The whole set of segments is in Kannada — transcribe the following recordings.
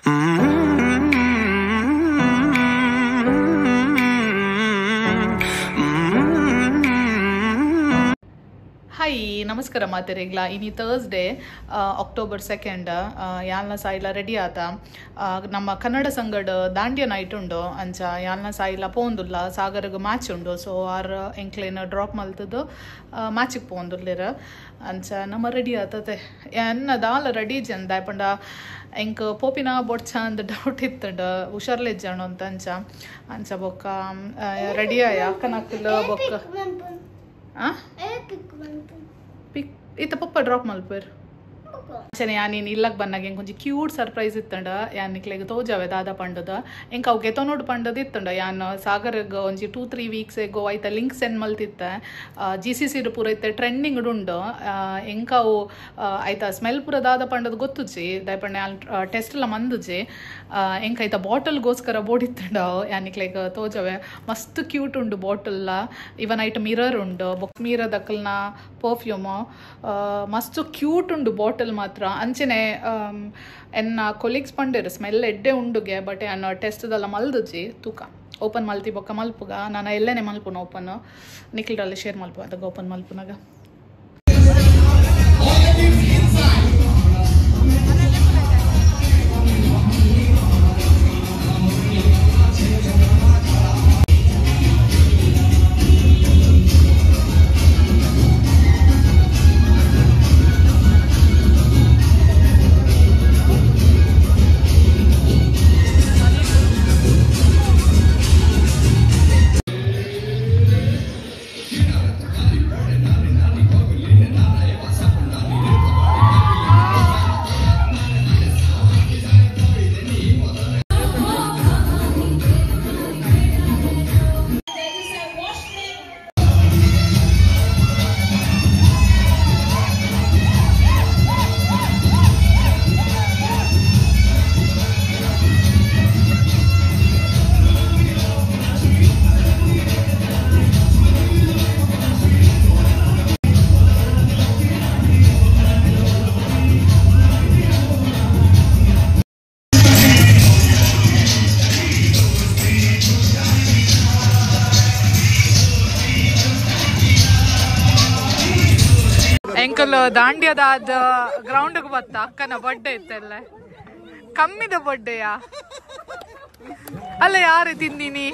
ಹಾಯ್ ನಮಸ್ಕಾರ ಮಾತೆರೆಗ್ಲ ಇನಿ ಥರ್ಸ್ಡೇ ಅಕ್ಟೋಬರ್ 2 ಯಾಲ್ನ ಸಾಯಿಲ ರೆಡಿ ಆತ ನಮ್ಮ ಕನ್ನಡ ಸಂಗಡ ದಾಂಡ್ಯ ನೈಟ್ ಉಂಡು ಅಂಚ ಯಾಲ್ನ ಸಾಯಿಲ ಪೋಂದುಲ್ಲ ಸಾಗರ್ಗೆ ಮ್ಯಾಚ್ ಉಂಡು ಸೊ ಆರ್ ಎಂಕ್ಲೇನ ಡ್ರಾಪ್ ಮಲ್ತದ್ದು ಮ್ಯಾಚಿಗೆ ಪೋಂದುಲ್ಲೇರ ಅಂಚ ನಮ್ಮ ರೆಡಿ ಆತತೆ ಎನ್ನ ದಾಲ ರೆಡಿ ಜನ್ ದಾಯಪಂಡ ಎಂಕ್ ಪೋಪಿನ ಬೊಡ್ಚ ಅಂದ್ ಡೌಟ್ ಇತ್ತಂಡ ಹುಷಾರ್ಲೆಜ್ಜಾಣು ಅಂತ ಅಂಚ ಬೊಕ್ಕ ರೆಡಿ ಆಯ ಅಕ್ಕನಕ್ಕಲು ಬೊಕ್ಕ ಪಿಕ್ ಇತ್ತ ಪಪ್ಪ ಡ್ರಾಪ್ ಮಲ್ಪರ್ ಸರಿ ನೀನು ಇಲ್ಲಕ್ಕೆ ಬಂದಾಗ ಹೆಂಗೆ ಕೊಂಚ ಕ್ಯೂಟ್ ಸರ್ಪ್ರೈಸ್ ಇತ್ತಂಡ ಯಾನಿಕ್ಲೆಗೆ ತೋಜಾವೆ ದಾದ ಪಂಡದ ಹೆಂಗೆ ಅವು ಗೆತನೋಡು ಪಂಡದ ಇತ್ತಂಡ ಯಾನು ಸಾಗರ್ಗೆ ಒಂಜಿ 2-3 ವೀಕ್ಸ್ ಎಗೋ ಆಯ್ತ ಲಿಂಕ್ ಸೆಂಡ್ ಮಲ್ತಿತ್ತೆ GCC ಪೂರ ಐತೆ ಟ್ರೆಂಡಿಂಗ್ ಉಂಡು ಹೆಂಗೆ ಅವು ಆಯ್ತಾ ಸ್ಮೆಲ್ ಪೂರ ದಾದ ಪಂಡದ ಗೊತ್ತುಜಿ ದಯಪಂಡ ಟೆಸ್ಟ್ ಎಲ್ಲ ಮಂದುಜಿ ಹೆಂಗೆ ಆಯ್ತಾ ಬಾಟಲ್ಗೋಸ್ಕರ ಬೋಡಿತ್ತಂಡ ಯಾನಿಕ್ಲೆಗೆ ತೋಜಾವೆ ಮಸ್ತ್ ಕ್ಯೂಟ್ ಉಂಡು ಬಾಟಲ್ಲ ಇವನ್ ಐಟ ಮಿರರ್ ಉಂಡು ಬೊಕ್ ಮಿರರ್ ದಕ್ಕಲ್ನ ಪರ್ಫ್ಯೂಮ್ ಮಸ್ತ್ ಕ್ಯೂಟ್ ಉಂಡು ಬಾಟಲ್ ಮಾತ್ರ ಅಂಚೆನೆ ಎನ್ನ ಕೊಲೀಗ್ಸ್ ಪಂಡೇರು ಸ್ಮೆಲ್ ಎಡ್ಡೆ ಉಂಡುಗೆ ಬಟ್ ಎನ್ನ ಟೆಸ್ಟ್ದೆಲ್ಲ ಮಲ್ದುಜಿ ತೂಕ ಓಪನ್ ಮಲ್ತಿ ಬೊಕ್ಕ ಮಲ್ಪುಗ ನಾನು ಎಲ್ಲೇನೆ ಮಲ್ಪುನ ಓಪನ್ ನಿಖಿಲ್ರಲ್ಲಿ ಶೇರ್ ಮಲ್ಪು ಅದಾಗ ಓಪನ್ ಮಲ್ಪುನಾಗ ಎಂಕಲ್ ದಾಂಡ್ಯದಾದ ಗ್ರೌಂಡ್ಗೆ ಬತ್ತ ಅಕ್ಕನ ಬರ್ಡೇ ಇತ್ತಲ್ಲ ಕಮ್ಮಿದ ಬರ್ಡೇಯಾ ಅಲ್ಲ ಯಾರು ತಿಂದಿನಿ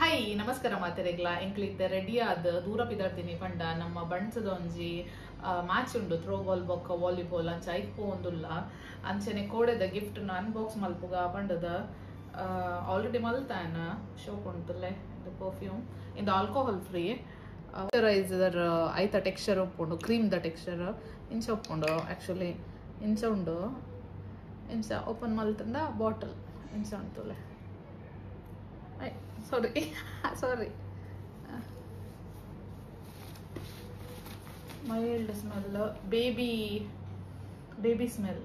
ಹಾಯ್ ನಮಸ್ಕಾರ ಮಾತೆರೆಗ್ಲ ಎಂಕ್ಲಿದ್ದ ರೆಡಿ ಆದ ದೂರ ಪಿದಾಡ್ತೀನಿ ಪಂಡ ನಮ್ಮ ಬಣ್ಸದ ಒಂಜಿ ಮ್ಯಾಚ್ ಉಂಡು ಥ್ರೋಬಾಲ್ ಬೊಕ್ಕ ವಾಲಿಬಾಲ್ ಅಂಚ ಐಕ್ ಪೋಂದುಲ್ಲ ಅಂಚನೆ ಕೋಡೆದ ಗಿಫ್ಟ್ ಅನ್ಬಾಕ್ಸ್ ಮಲ್ಪುಗ ಪಂಡದ ಆಲ್ರೆಡಿ ಮಲ್ತಾನ ಶೋಕ್ ಉಂಟುಲ್ಲೆ ಇದು ಪರ್ಫ್ಯೂಮ್ ಇದು ಆಲ್ಕೋಹಾಲ್ ಫ್ರೀ ಮಾಯಿಶ್ಚರೈಸರ್ ಐತ ಟೆಕ್ಸ್ಚರ್ ಒಪ್ಪುಂಡು ಕ್ರೀಮ್ ದ ಟೆಕ್ಸ್ಚರ್ ಇಂಚ ಒಪ್ಪುಂಡು ಆ್ಯಕ್ಚುಲಿ ಇಂಚ ಉಂಡು ಇಂಚ ಓಪನ್ ಮಲ್ತಂದ ಬಾಟಲ್ ಇಂಚ ಉಂಟುಲ್ಲೆ ಸಾರಿ ಮೈಲ್ಡ್ ಸ್ಮೆಲ್ ಬೇಬಿ ಸ್ಮೆಲ್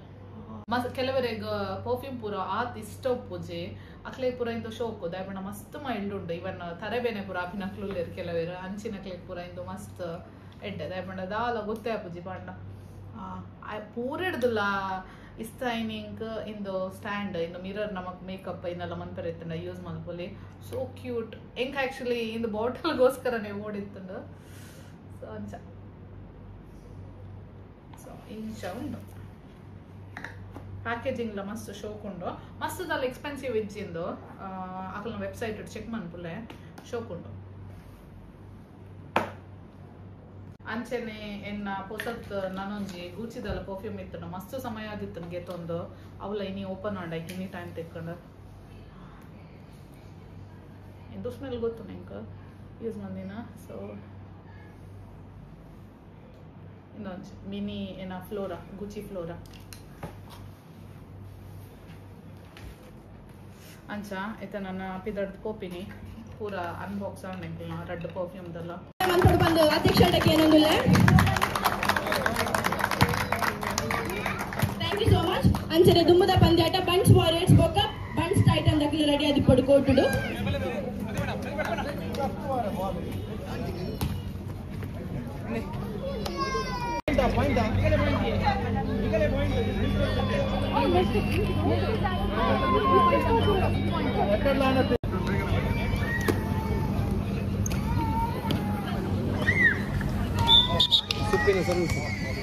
ಕೆಲವರಿಗೆ ಪರ್ಫ್ಯೂಮ್ ಪೂರ ಆತ್ ಇಷ್ಟ ಒಪ್ಪುಜಿ ಅಕ್ಲೆ ಪೂರ ಇಂದು ಶೋಕು ದಯಪಂಡ ಮಸ್ತ್ ಮೈಲ್ಡ್ ಉಂಡು ಇವನ್ ತರೆಬೇನೆ ಪೂರ ಅಪಿನಕ್ಲುಲ್ಲೇರು ಕೆಲವೇರು ಅಂಚಿನಕ್ಲೆ ಪೂರ ಇಂದು ಮಸ್ತ್ ಎಡ್ಡೆ ದಯಪಂಡ ದಾಲ ಗೊತ್ತೇ ಆಪುಜಿ ಪಂಡ ಪೂರ ಹಿಡ್ದುಲ್ಲ ಇಸ್ತೈನಿಂಗ್ ಇಂದು ಸ್ಟ್ಯಾಂಡ್ ಇಂದು ಮಿರರ್ ನಮಕ್ ಮೇಕಪ್ ಇನ್ನೆಲ್ಲ ಮನ್ಪರಿತ್ತಂಡ ಯೂಸ್ ಮಲ್ಪೊಲಿ ಸೋ ಕ್ಯೂಟ್ ಎಂಕ್ ಆಕ್ಚುಲಿ ಇಂದು ಬಾಟಲ್ಗೋಸ್ಕರನೇ ಓಡಿತ್ತಂಡು ಸೊ ಅಂಚ ಸೊ ಇಂಚ ಉಂಡು ಪ್ಯಾಕೇಜಿಂಗ್ ಮಸ್ತ್ ಶೋಕ್ ಉಂಡು ಮಸ್ತ್ ದಾಲ ಎಕ್ಸ್ಪೆನ್ಸಿವ್ ಇಜ್ಜಿಂದು ಅಕಲ್ನ ವೆಬ್ಸೈಟ್ ಚೆಕ್ ಮನ್ಪುಲೆ ಶೋಕ್ ಉಂಡು ಅಂಚೆನೆ ಎನ್ನ ಪೊಸತ್ ನಾನೊಂಜಿ ಗೂಚಿದಲ್ಲ ಪರ್ಫ್ಯೂಮ್ ಇತ್ತು ಮಸ್ತ್ ಸಮಯ ಆಗಿತ್ತು ಗೆತ್ತೊಂದು ಅವಳ ಇನಿ ಓಪನ್ ಮಾಡಾಕಿ ಇನಿ ಟೈಮ್ ತೆಕ್ಕೊಂಡು ಎಂದು ಸ್ಮೆಲ್ ಗೊತ್ತು ನಂಗೆ ಯೂಸ್ ಮಂದಿನ ಸೊ ಇನ್ನೊಂದು ಮಿನಿ ಏನ ಫ್ಲೋರಾ ಗುಚಿ ಫ್ಲೋರಾ ಅಂಚ ಇತ್ತ ನನ್ನ ಪಿದರ್ದ ಪೋಪಿನಿ ಪೂರ ಅನ್ಬಾಕ್ಸ್ ಆಂಡ್ಲ ರೆಡ್ ಪರ್ಫ್ಯೂಮ್ದಲ್ಲ ಬಂದು ಅಧ್ಯಕ್ಷಕ್ಕೆ ಏನಂದಿಲ್ಲ ಥ್ಯಾಂಕ್ ಯು ಸೋ ಮಚ್ ಅಂಚನೆ ದುಮ್ಮದ ಪಂದ್ಯಾಟ ಬನ್ಸ್ ವಾರಿಯರ್ಸ್ ಬೊಕ್ಕ ಬನ್ಸ್ ಟೈಟನ್ ದಕ್ಕಿ ರೆಡಿ ಆದಿ ಪಡ್ಕೊಟ್ಟುಡು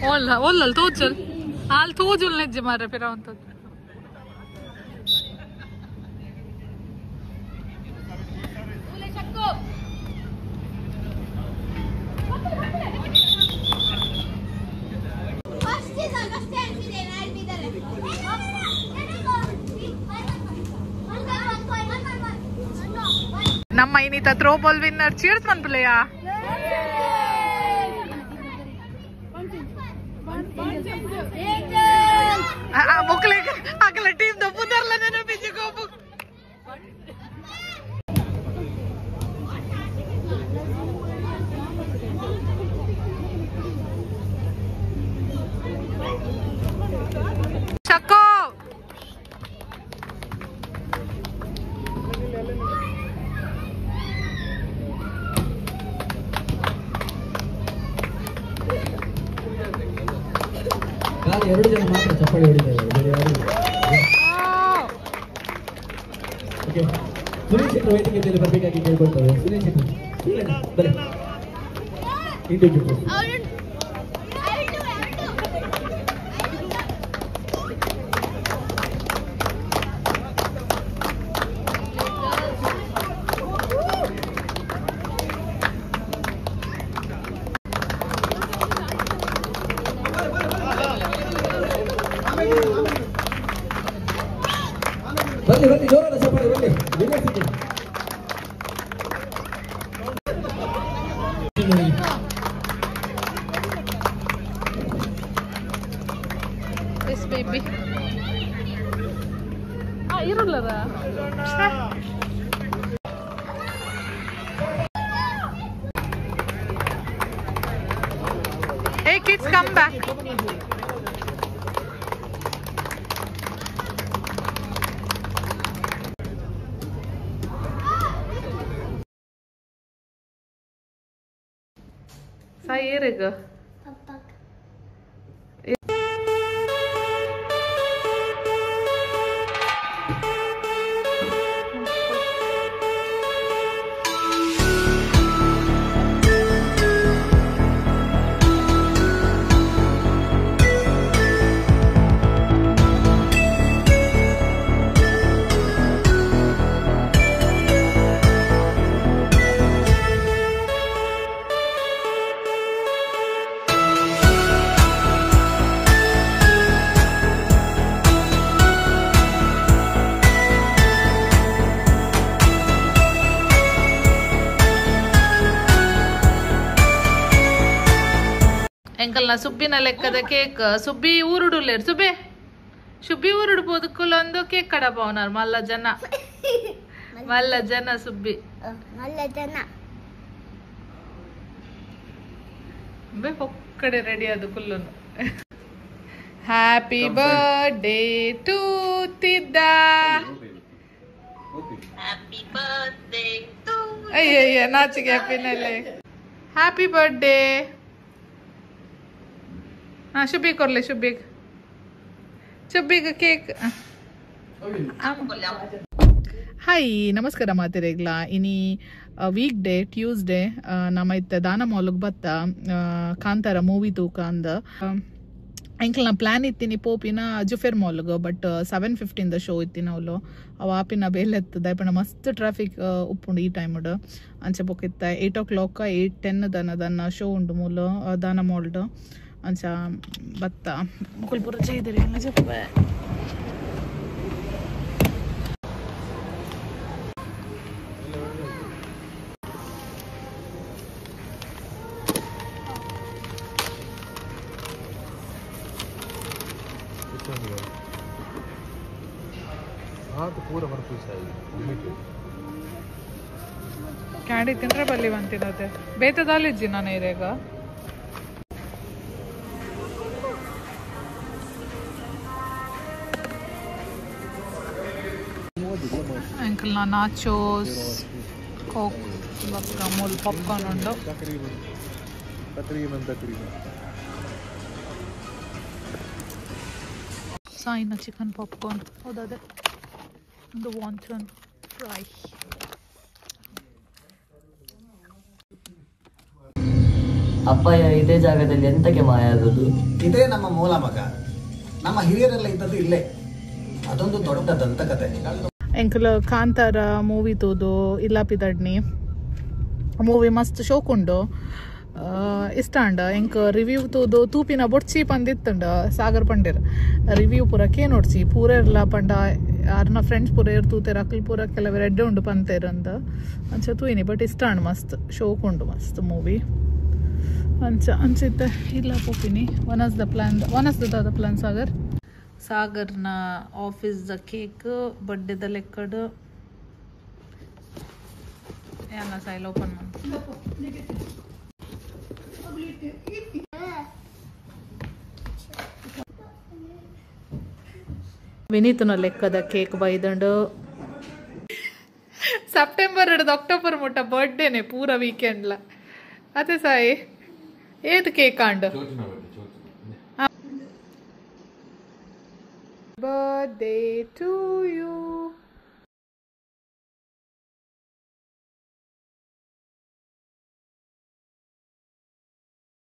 والله توجل على توجل نجي مرة في راوند ನಮ್ಮ ಇನ್ನಿತ ಥ್ರೋ ಬಾಲ್ ವಿನ್ನರ್ ಚೀರ್ಸ್ ಮನ್ಪುಲೆಯಾ ಮುಕ್ಲೆ ಅಕಲ ಟೀಮ್ ದ ಪುದರ್ಲ ನೆನ ಬಿಜಿ ಗೋಪು ಚಕ್ಕೋ ಎರಡು ಜನ ಮಾತ್ರ ಚಪ್ಪಾಳಿ ಹೊಡಿತಾರೆ ಬೇರೆ ಯಾರು ಓಕೆ ಸುರೇಶ್ ಶೆಟ್ಟಿ ವೇದಿಕೆಯಲ್ಲಿ ಬರಬೇಕಾಗಿ ಕೇಳ್ಕೊಳ್ತಾರೆ ಸುರೇಶ್ ಶೆಟ್ಟಿ ಬನ್ನಿ ಇಂಟರ್ವ್ಯೂ ಬನ್ನಿ ಬನ್ನಿ ಜೋರಾದ ಚಪ್ಪಾಳೆ ಬನ್ನಿ ಯೂನಿವರ್ಸಿಟಿ ಎಸ್ ಬೇಬಿ ಇರಲ್ಲರ Hey kids, come back. Saya rega. ಎಂಕಲ್ನ ಸುಬ್ಬಿನ ಲೆಕ್ಕದ ಕೇಕ್ ಸುಬ್ಬಿ ಊರುಡುಲ್ಲೇರು ಸುಬ್ಬಿ ಊರುಡು ಬದುಕುಲೊಂದು ಕೇಕ್ ಕಡಪ ಅವನಾರು ಮಲ್ಲ ಜನ ಸುಬ್ಬಿ ಒಕ್ಕಡೆ ರೆಡಿ ಅದು ಕುಲ್ಲುನು ಹ್ಯಾಪಿ ಬರ್ಡೇ ಟು ತಿದ್ದ ಅಯ್ಯಯ್ಯ ನಾಚಿಗೆ ಹ್ಯಾಪಿನಲ್ಲೇ ಹ್ಯಾಪಿ ಬರ್ಡೇ ಶುಭಿ ಕೊರ್ಲೆ ಶುಭಿಗ ಕೇಕ್ ಹಾಯ್ ನಮಸ್ಕಾರ ಮಾತಿರೆಗ್ಲ ಇನಿ ವೀಕ್ ಡೇ ಟ್ಯೂಸ್ಡೇ ನಮ್ಮ ಇತ್ತ ದಾನ ಮಾಲ್ಗೆ ಬತ್ತ ಕಾಂತಾರ ಮೂವಿ ತೂಕ ಅಂದ ಎಂಕಲ್ನ ಪ್ಲಾನ್ ಇತ್ತೀನಿ ಪೋಪಿನ ಜುಫೇರ್ ಮಾಲ್ಗೆ ಬಟ್ 7:15 ಶೋ ಇತ್ತೀನಿ ಅವಳು ಅವ ಆಪಿನ ಬೇಲೆತ್ತು ದಯಪಣ ಮಸ್ತ್ ಟ್ರಾಫಿಕ್ ಉಪ್ಪುಂಡು ಈ ಟೈಮ್ಡು ಅಂಚೆ ಪೋಕಿತ್ತ 8 o'clock 8:10 ದನ್ನ ಶೋ ಉಂಡು ಮೂಲು ದಾನ ಮಾಲ್ಡ್ ಅಂಚ ಬತ್ತ ಮುಕುಲ್ಪುರ ಚೈದರಿ ಎಲ್ಲ ಜಪ್ಪ ಕ್ಯಾಂಡಿ ತಿಂದ್ರೆ ಬಲ್ಲಿ ಬಂತಿನತೆ ಬೇತದಾಲಿಜ್ಜಿ ನಾನು ಇರೇಗ ಅಂಕಲ್ ನಾ ನಾಚೋಸ್ ಕೋಕ್ ಬಕ್ಕ ಮೂಲ್ ಪಾಪ್ಕಾರ್ನ್ ಉಂಡು ಸಾಯಿನ ಚಿಕನ್ ಪಾಪ್ಕಾರ್ನ್ ಹೌದದೆ ಒಂದು ವಾಂಟನ್ ಫ್ರೈ. ಅಪ್ಪಯ್ಯ ಇದೇ ಜಾಗದಲ್ಲಿ ಎಂತಕ್ಕೆ ಮಾಯ ಆದದ್ದು? ಇದೇ ನಮ್ಮ ಮೂಲ ಮಗ. ನಮ್ಮ ಹಿರಿಯರೆಲ್ಲ ಇದ್ದದ್ದು ಇಲ್ಲೇ. ಅದೊಂದು ದೊಡ್ಡ ದಂತಕತೆ. ಎಂಕಲ್ ಕಾಂತಾರ ಮೂವಿ ತೂದು ಇಲ್ಲಾಪಿದಡ್ನಿ ಮೂವಿ ಮಸ್ತ್ ಶೋಕುಂಡು ಇಷ್ಟ ಅಂಡ ಎಂಕ್ ರಿವ್ಯೂ ತೂದು ತೂಪಿನ ಬೊಡ್ಚಿ ಪಂದಿತ್ತಂಡ ಸಾಗರ್ ಪಂಡೇರ್ ರಿವ್ಯೂ ಪೂರ ನೋಡ್ಸಿ ಪೂರ ಇರ್ಲ ಪಂಡ ಯಾರನ್ನ ಫ್ರೆಂಡ್ಸ್ ಪೂರ ಇರ್ ತೂತೇರ ಅಕ್ಲ್ ಪೂರ ಕೆಲವು ರೆಡ್ಡೆ ಉಂಡು ಪಂತೇರಂದ ಅಂಚ ತೂಯಿನಿ ಬಟ್ ಇಷ್ಟ ಅಂಡ್ ಮಸ್ತ್ ಶೋಕುಂಡು ಮಸ್ತ್ ಮೂವಿ ಅಂಚಿತ್ತೆ ಇಲ್ಲ ಪೋಪಿನಿ ಒನ್ ಆಫ್ ದ ಪ್ಲಾನ್ ಸಾಗರ್ನ ಆಫೀಸ್ದ ಕೇಕ್ ಬರ್ಡೇದ ಲೆಕ್ಕಡು ಎಲ್ಲ ಸೈಲ್ ಓಪನ್ ಮಾಡಿ ವಿನೀತನ ಲೆಕ್ಕದ ಕೇಕ್ ಬೈದಂಡು ಸೆಪ್ಟೆಂಬರ್ ಹಿಡಿದು ಅಕ್ಟೋಬರ್ ಮುಟ್ಟ ಬರ್ಡೇನೆ ಪೂರ ವೀಕೆಂಡ್ಲ ಅದೇ ಸಾಯಿ ಏದು ಕೇಕ್ ಅಂಡು ಬರ್ಡೇ ಟು ಯು